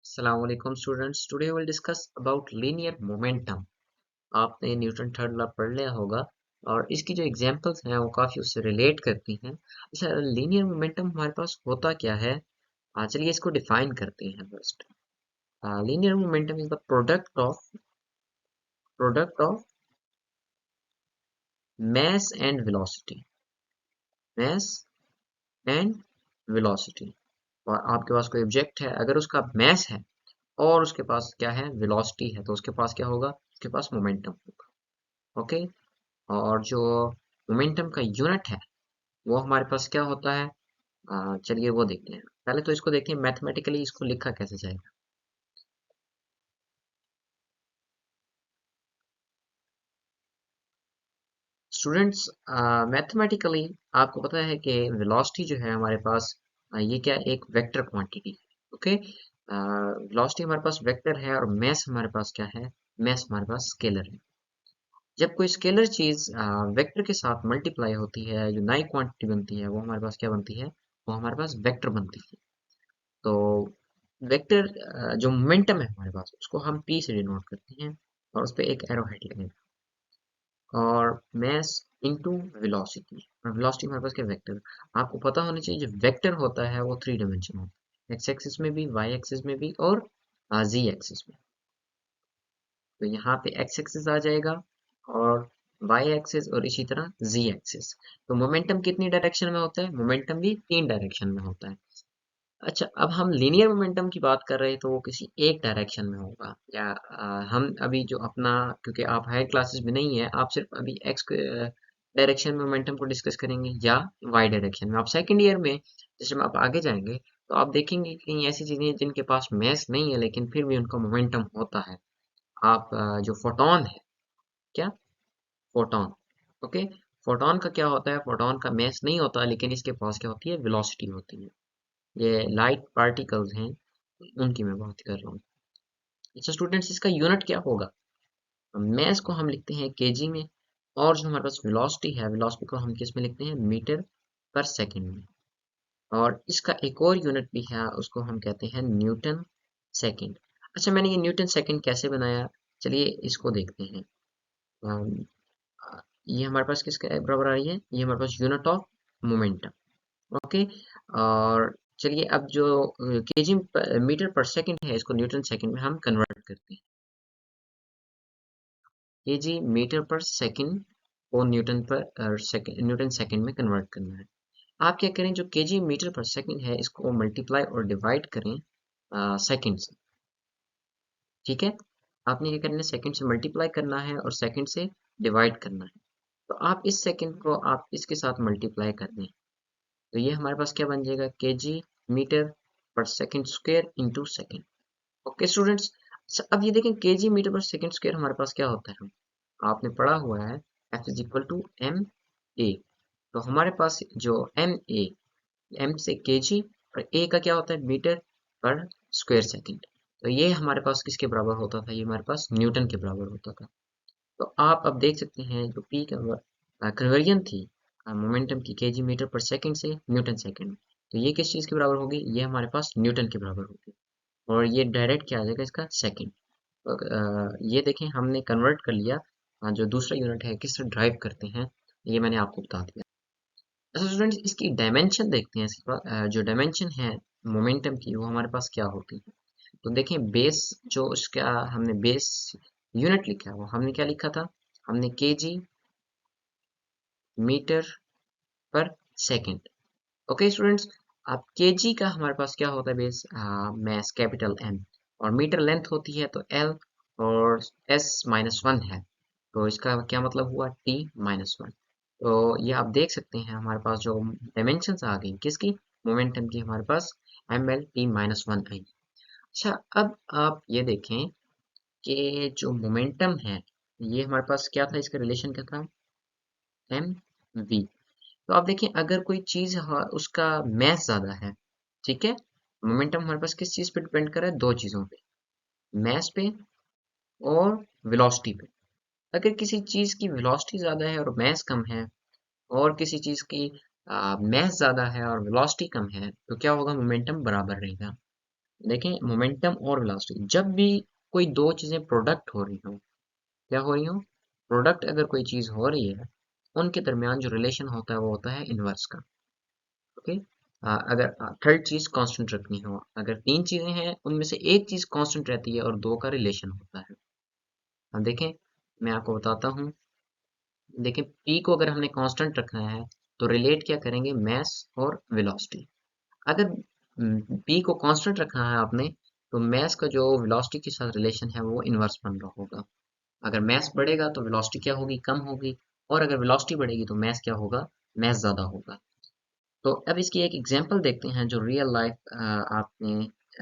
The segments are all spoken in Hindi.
Assalamualaikum students. Today we'll discuss about linear momentum. आपने न्यूटन थर्ड लॉ पढ़ लिया होगा और इसकी जो एग्जांपल्स हैं वो काफी उससे रिलेट करती हैं। अच्छा, लीनियर मोमेंटम हमारे पास होता क्या है? चलिए इसको डिफाइन करते हैं first. Linear momentum is the product of mass and velocity. mass and velocity। और आपके पास कोई ऑब्जेक्ट है, अगर उसका mass है और उसके पास क्या है, वेलोसिटी है, तो उसके पास क्या होगा? उसके पास मोमेंटम होगा। ओके। और जो मोमेंटम का यूनिट है वो हमारे पास क्या होता है? चलिए वो देखते हैं। पहले तो इसको देखते हैं मैथमेटिकली इसको लिखा कैसे जाएगा। स्टूडेंट्स, मैथमेटिकली आपको पता है कि वेलोसिटी जो है हमारे पास, ये क्या एक वेक्टर क्वांटिटी है। ओके। वेलोसिटी हमारे पास वेक्टर है और मैस हमारे पास क्या है? मैस हमारे पास स्केलर है। जब कोई स्केलर चीज वेक्टर के साथ मल्टीप्लाई होती है, जो नई क्वांटिटी बनती है वो हमारे पास क्या बनती है? वो हमारे पास वेक्टर बनती है। तो वेक्टर जो मोमेंटम है हमारे पास उसको हम p से डिनोट करते हैं और उस पर एक एरो हेड लिखेंगे। और मैस इनटू वेलोसिटी, और वेलोसिटी हमारे पास क्या वेक्टर। आपको पता होना चाहिए जो वेक्टर होता है वो 3 डायमेंशन होता है, एक्स एक्सिस में भी, वाई एक्सिस में भी और जी एक्सिस में। तो यहाँ पे एक्स एक्सिस आ जाएगा और वाई एक्सिस और इसी तरह जी एक्सिस। तो मोमेंटम कितनी डायरेक्शन में होता है? मोमेंटम भी 3 डायरेक्शन में होता है। अच्छा, अब हम लीनियर मोमेंटम की बात कर रहे हैं तो वो किसी एक डायरेक्शन में होगा, या हम अभी जो अपना, क्योंकि आप हायर क्लासेस में नहीं है, आप सिर्फ अभी एक्स डायरेक्शन में मोमेंटम को डिस्कस करेंगे या वाई डायरेक्शन में। आप सेकंड ईयर में जैसे आप आगे जाएंगे तो आप देखेंगे कि कई ऐसी चीजें हैं जिनके पास मैस नहीं है लेकिन फिर भी उनका मोमेंटम होता है। आप जो फोटोन है, क्या? फोटोन। ओके। फोटोन का क्या होता है? फोटोन का मैस नहीं होता लेकिन इसके पास क्या होती है? वेलोसिटी होती है। ये लाइट पार्टिकल्स हैं, उनकी मैं बात कर रहा हूँ। अच्छा स्टूडेंट्स, इसका यूनिट क्या होगा? मैस को हम लिखते हैं केजी में, और जो हमारे पास वेलोसिटी है, वेलोसिटी को हम किस में लिखते हैं? मीटर पर सेकंड में। और इसका एक और यूनिट भी है, उसको हम कहते हैं न्यूटन सेकंड। अच्छा, मैंने ये न्यूटन सेकंड कैसे बनाया? चलिए इसको देखते हैं। अम, ये हमारे पास किसके बराबर आ रही है? ये हमारे पास यूनिट ऑफ मोमेंटम। ओके। और चलिए अब जो केजी मीटर पर सेकंड है इसको न्यूटन सेकंड में हम कन्वर्ट करते हैं। केजी मीटर पर सेकंड को न्यूटन सेकंड में कन्वर्ट करना है। आप क्या करें, जो केजी मीटर पर सेकंड है इसको मल्टीप्लाई और डिवाइड करें सेकंड से। ठीक है। आपने क्या करना है? सेकंड से मल्टीप्लाई करना है और सेकंड से डिवाइड करना है। तो आप इस सेकंड को आप इसके साथ मल्टीप्लाई कर दें, तो ये हमारे पास क्या बन जाएगा? केजी मीटर पर second square into second. Okay students, अब ये देखें केजी मीटर पर सेकंड स्क्वायर हमारे पास क्या होता है? आपने पढ़ा हुआ है F is equal to M A. तो हमारे पास जो एम ए, एम से केजी और ए का क्या होता है? मीटर पर स्क्वायर सेकंड। तो ये हमारे पास किसके बराबर होता था? ये हमारे पास न्यूटन के बराबर होता था। तो आप अब देख सकते हैं जो पी का कन्वर्जन थी मोमेंटम की केजी मीटर पर सेकंड से न्यूटन सेकंड में, तो ये किस चीज़ के बराबर होगी? ये हमारे पास न्यूटन के बराबर होगी। और ये डायरेक्ट क्या आ जाएगा इसका? सेकंड। ये देखें हमने कन्वर्ट कर लिया। जो दूसरा यूनिट है किस तरह ड्राइव करते हैं ये मैंने आपको बता दिया। अच्छा स्टूडेंट्स, इसकी डायमेंशन देखते हैं। इसके पास जो डायमेंशन है मोमेंटम की वो हमारे पास क्या होती है? तो देखें बेस, जो उसका हमने बेस यूनिट लिखा है वो हमने क्या लिखा था? हमने केजी मीटर पर सेकंड। ओके स्टूडेंट्स, अब केजी का हमारे पास क्या होता है बेस? मैस कैपिटल एम, और मीटर लेंथ होती है तो एल, और एस माइनस वन है, तो इसका क्या मतलब हुआ? T minus one. तो ये आप देख सकते हैं हमारे पास जो डायमेंशंस आ गई किसकी? मोमेंटम की। हमारे पास M L T minus one आई। अच्छा, अब आप ये देखें कि जो मोमेंटम है ये हमारे पास क्या था? इसका रिलेशन क्या था? M V. तो आप देखें अगर कोई चीज उसका मैस ज्यादा है, ठीक है, मोमेंटम हमारे पास किस चीज पे डिपेंड कर रहा है? दो चीजों पे, मैस पे और वेलोसिटी पे। अगर किसी चीज की वेलोसिटी ज्यादा है और मैस कम है, और किसी चीज की मैस ज्यादा है और वेलोसिटी कम है, तो क्या होगा? मोमेंटम बराबर रहेगा। देखें मोमेंटम और वेलोसिटी, जब भी कोई दो चीजें प्रोडक्ट हो रही हो, क्या हो रही हो, प्रोडक्ट अगर कोई चीज हो रही है, उनके दरमियान जो रिलेशन होता है वो होता है इनवर्स का। ओके, अगर थर्ड चीज कांस्टेंट रखनी हो, अगर तीन चीजें हैं उनमें से एक चीज कांस्टेंट रहती है और दो का रिलेशन होता है। अब देखें, मैं आपको बताता हूँ। देखें, पी को अगर हमने कांस्टेंट रखना है तो रिलेट क्या करेंगे, मास और वेलोसिटी। अगर पी को कांस्टेंट रखना है आपने, तो मास का जो वेलोसिटी के साथ रिलेशन है वो इनवर्स बन रहा होगा। अगर मास बढ़ेगा तो वेलोसिटी क्या होगी, कम होगी। और अगर वेलोसिटी बढ़ेगी तो मास क्या होगा, मास ज्यादा होगा। तो अब इसकी एक एग्जांपल देखते हैं जो रियल लाइफ आपने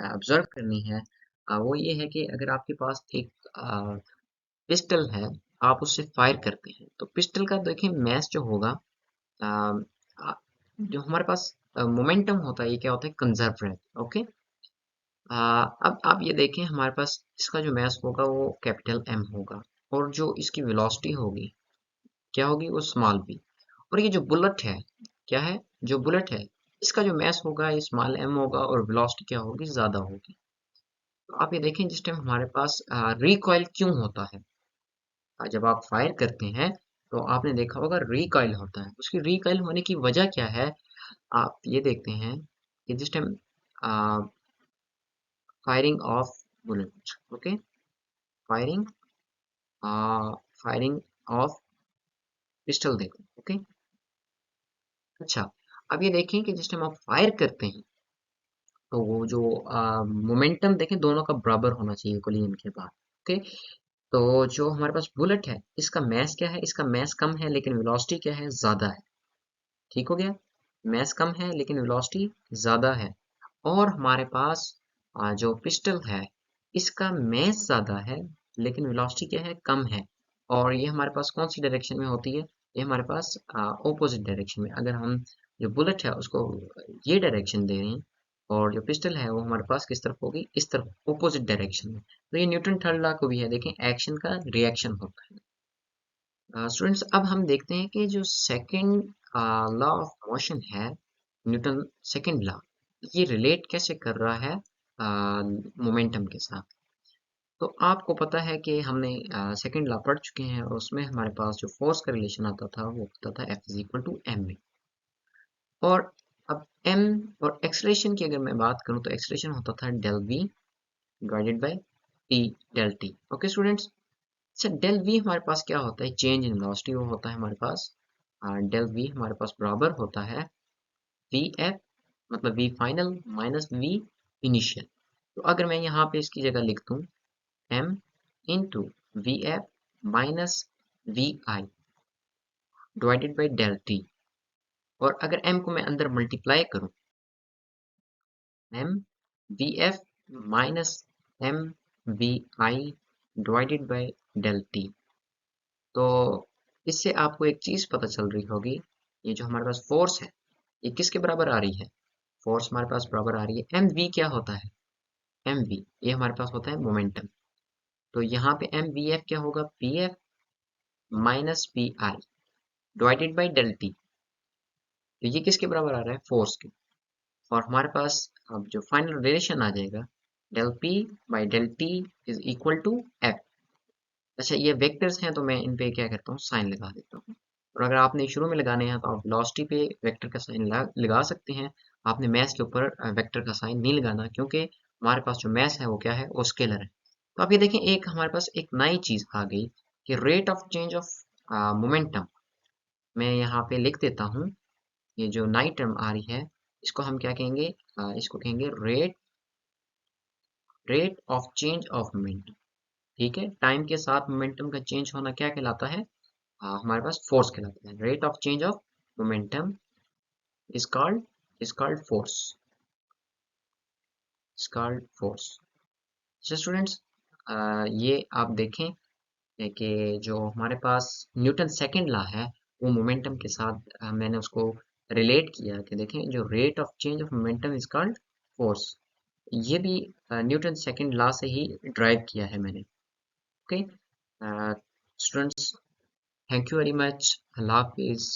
ऑब्जर्व करनी है। वो ये है कि अगर आपके पास एक पिस्टल है, आप उससे फायर करते हैं, तो पिस्टल का देखें मास जो होगा, अ, आ- जो हमारे पास मोमेंटम होता है, ये क्या होता है, कंजर्व रहता है। ओके, अब आप ये देखें, हमारे पास इसका जो मास होगा वो कैपिटल एम होगा, और जो इसकी वेलोसिटी होगी क्या होगी, वो स्मॉल बी। और ये जो बुलेट है, क्या है, जो बुलेट है, इसका जो मास होगा ये स्मॉल एम होगा, और वेलोसिटी क्या होगी, ज्यादा होगी। तो आप ये देखें, जिस टाइम हमारे पास रिकॉइल क्यों होता है, जब आप फायर करते हैं तो आपने देखा होगा रिकॉइल होता है। उसकी रिकॉइल होने की वजह क्या है, आप ये देखते हैं कि जिस time firing of bullet, okay, firing firing of pistol देखें, ओके। अच्छा, अब ये देखें कि जिस टाइम आप फायर करते हैं तो वो जो मोमेंटम देखें दोनों का बराबर होना चाहिए कोलिजन के बाद। ओके, तो जो हमारे पास बुलेट है, इसका मास क्या है, इसका मास कम है लेकिन वेलोसिटी क्या है, ज्यादा है। ठीक हो गया, मास कम है लेकिन वेलोसिटी ज्यादा है। और हमारे पास जो पिस्टल है, इसका मास ज्यादा है लेकिन वेलोसिटी क्या है, कम है। और ये हमारे पास कौन सी डायरेक्शन में होती है, ये हमारे पास ऑपोजिट डायरेक्शन में। अगर हम जो बुलेट है उसको ये डायरेक्शन दे रहे हैं, और जो पिस्टल है वो हमारे पास किस तरफ होगी, इस तरफ ऑपोजिट डायरेक्शन में। तो ये न्यूटन थर्ड लॉ को भी है, देखें एक्शन का रिएक्शन होता है। स्टूडेंट्स, अब हम देखते हैं कि जो सेकंड लॉ ऑफ मोशन है, न्यूटन सेकंड लॉ, ये रिलेट कैसे कर रहा है मोमेंटम के साथ। तो आपको पता है कि हमने सेकंड लॉ पढ़ चुके हैं, और उसमें हमारे पास जो फोर्स का रिलेशन आता था वो होता था F is equal to M में। और अब m और एक्सलेशन की अगर मैं बात करूं तो एक्सलेशन होता था del v divided by t del t। Okay students, अच्छा, डेल v हमारे पास क्या होता है, चेंज इन वेलोसिटी वो होता है हमारे पास। डेल v हमारे पास बराबर होता है वी एफ, मतलब V final minus V initial. तो अगर मैं यहाँ पे इसकी जगह लिख दूँ M into V F minus V I divided by del T, और अगर m को मैं अंदर मल्टीप्लाई करूँ, M V F minus M V I divided by del T, तो इससे आपको एक चीज पता चल रही होगी, ये जो हमारे पास फोर्स है ये किसके बराबर आ रही है, फोर्स हमारे पास बराबर आ रही है एम वी। क्या होता है, एम वी ये हमारे पास होता है मोमेंटम। तो यहाँ पे एम वी एफ क्या होगा, P F minus P I divided by del T. तो ये किसके बराबर आ रहा है, फोर्स के। और हमारे पास अब जो फाइनल रिलेशन आ जाएगा, del P by del T is equal to F. अच्छा, ये वेक्टर्स हैं तो मैं इन पे क्या करता हूँ, साइन लगा देता हूँ। और अगर आपने शुरू में लगाने हैं तो आप वेलोसिटी पे वेक्टर का साइन लगा सकते हैं। आपने मैथ के ऊपर वेक्टर का साइन नहीं लगाना, क्योंकि हमारे पास जो मैथ है वो क्या है, वो स्केलर है। तो आप ये देखें, एक हमारे पास एक नई चीज आ गई कि rate of change of momentum. मैं यहाँ पे लिख देता हूँ, ये जो नई टर्म आ रही है इसको हम क्या कहेंगे, इसको कहेंगे rate of change of momentum. ठीक है, टाइम के साथ मोमेंटम का चेंज होना क्या कहलाता है, हमारे पास फोर्स कहलाता है। Rate of change of momentum is called is called force, is called force। अच्छा स्टूडेंट्स, ये आप देखें कि जो हमारे पास न्यूटन सेकंड लॉ है वो मोमेंटम के साथ मैंने उसको रिलेट किया कि देखें जो rate of change of momentum is called force. ये भी न्यूटन सेकंड लॉ से ही ड्राइव किया है मैंने। Okay students, thank you very much, अल्लाह हाफिज़।